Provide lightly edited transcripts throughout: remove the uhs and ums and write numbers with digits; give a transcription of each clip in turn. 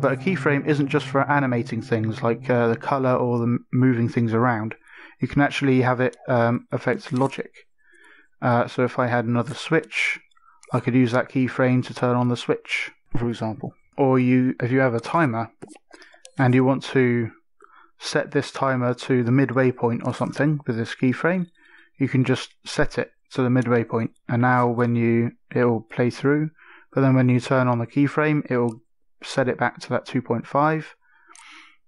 But a keyframe isn't just for animating things like the color or the moving things around. You can actually have it affect logic. So if I had another switch, I could use that keyframe to turn on the switch, for example. Or if you have a timer and you want to set this timer to the midway point or something with this keyframe, you can just set it to the midway point, and now it will play through, but then when you turn on the keyframe, it will set it back to that 2.5,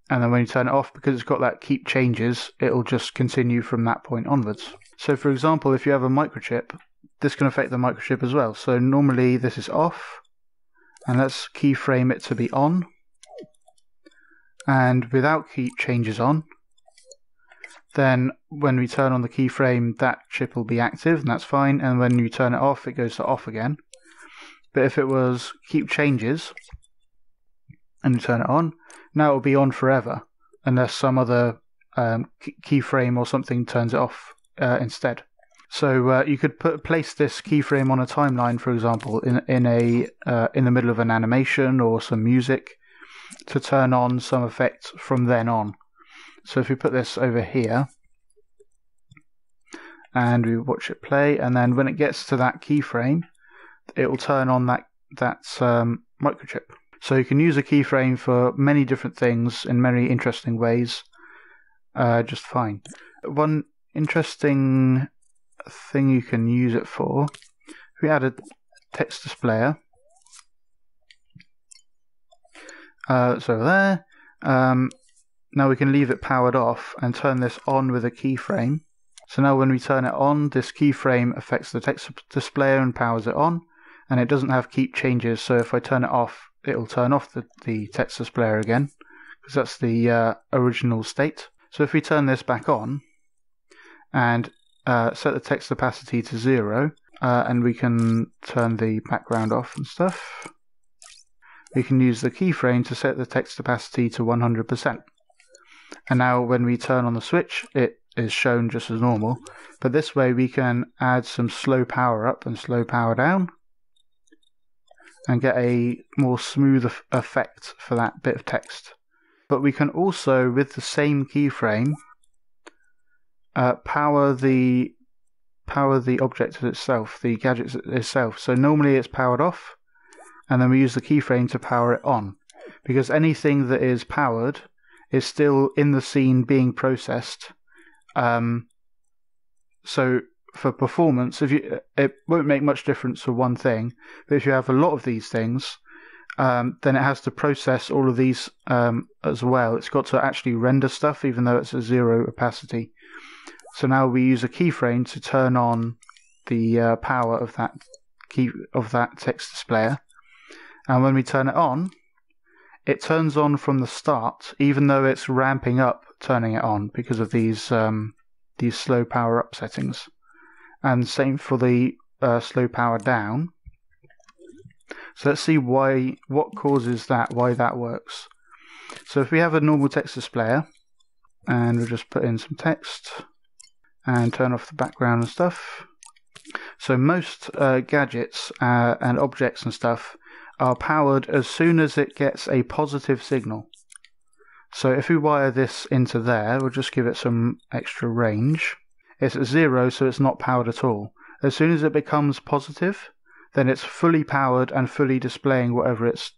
and then when you turn it off, because it's got that keep changes, it will just continue from that point onwards. So for example, if you have a microchip, this can affect the microchip as well. So normally this is off, and let's keyframe it to be on, and without keep changes on, then when we turn on the keyframe, that chip will be active, and that's fine, and when you turn it off, it goes to off again. But if it was keep changes, and you turn it on, now it will be on forever, unless some other keyframe or something turns it off instead. So you could place this keyframe on a timeline, for example, in the middle of an animation or some music, to turn on some effect from then on. So if we put this over here, and we watch it play, and then when it gets to that keyframe, it will turn on that microchip. So you can use a keyframe for many different things in many interesting ways, just fine. One interesting thing you can use it for, if we add a text displayer, it's over there. Now we can leave it powered off and turn this on with a keyframe. So now when we turn it on, this keyframe affects the text displayer and powers it on, and it doesn't have keep changes, so if I turn it off, it will turn off the text displayer again, because that's the original state. So if we turn this back on and set the text opacity to 0, and we can turn the background off and stuff, we can use the keyframe to set the text opacity to 100%. And now when we turn on the switch, it is shown just as normal. But this way we can add some slow power up and slow power down, and get a more smooth effect for that bit of text. But we can also, with the same keyframe, power the object itself, the gadget itself. So normally it's powered off, and then we use the keyframe to power it on, because anything that is powered is still in the scene being processed. So for performance, it won't make much difference for one thing, but if you have a lot of these things, then it has to process all of these as well. It's got to actually render stuff, even though it's a 0 opacity. So now we use a keyframe to turn on the power of that text displayer, and when we turn it on, it turns on from the start, even though it's ramping up turning it on because of these slow power up settings. And same for the slow power down. So let's see what causes that, why that works. So if we have a normal text displayer, and we'll just put in some text and turn off the background and stuff. So most gadgets and objects and stuff are powered as soon as it gets a positive signal. So if we wire this into there, we'll just give it some extra range. It's at 0, so it's not powered at all. As soon as it becomes positive, then it's fully powered and fully displaying whatever it's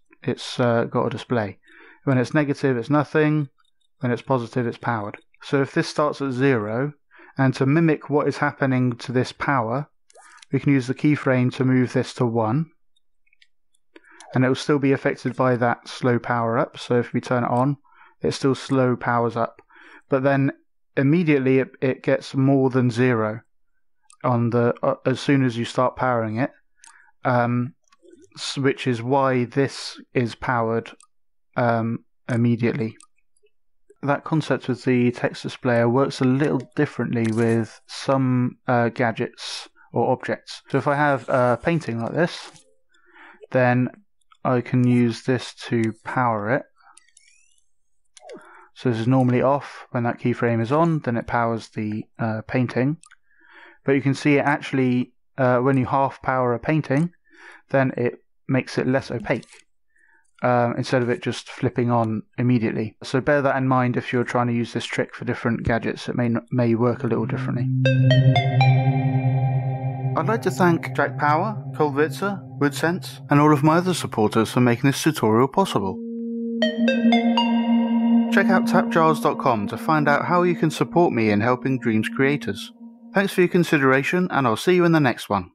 got to display. When it's negative, it's nothing. When it's positive, it's powered. So if this starts at 0, and to mimic what is happening to this power, we can use the keyframe to move this to 1. And it will still be affected by that slow power up. So if we turn it on, it still slow powers up. But then immediately it gets more than 0 on as soon as you start powering it, which is why this is powered immediately. That concept with the text displayer works a little differently with some gadgets or objects. So if I have a painting like this, then I can use this to power it. So this is normally off. When that keyframe is on, then it powers the painting. But you can see it actually, when you half power a painting, then it makes it less opaque instead of it just flipping on immediately. So bear that in mind if you're trying to use this trick for different gadgets. It may work a little differently. I'd like to thank Jack Power, Kolvitzer, Woodsense, and all of my other supporters for making this tutorial possible. Check out TAPgiles.com to find out how you can support me in helping Dreams creators. Thanks for your consideration, and I'll see you in the next one.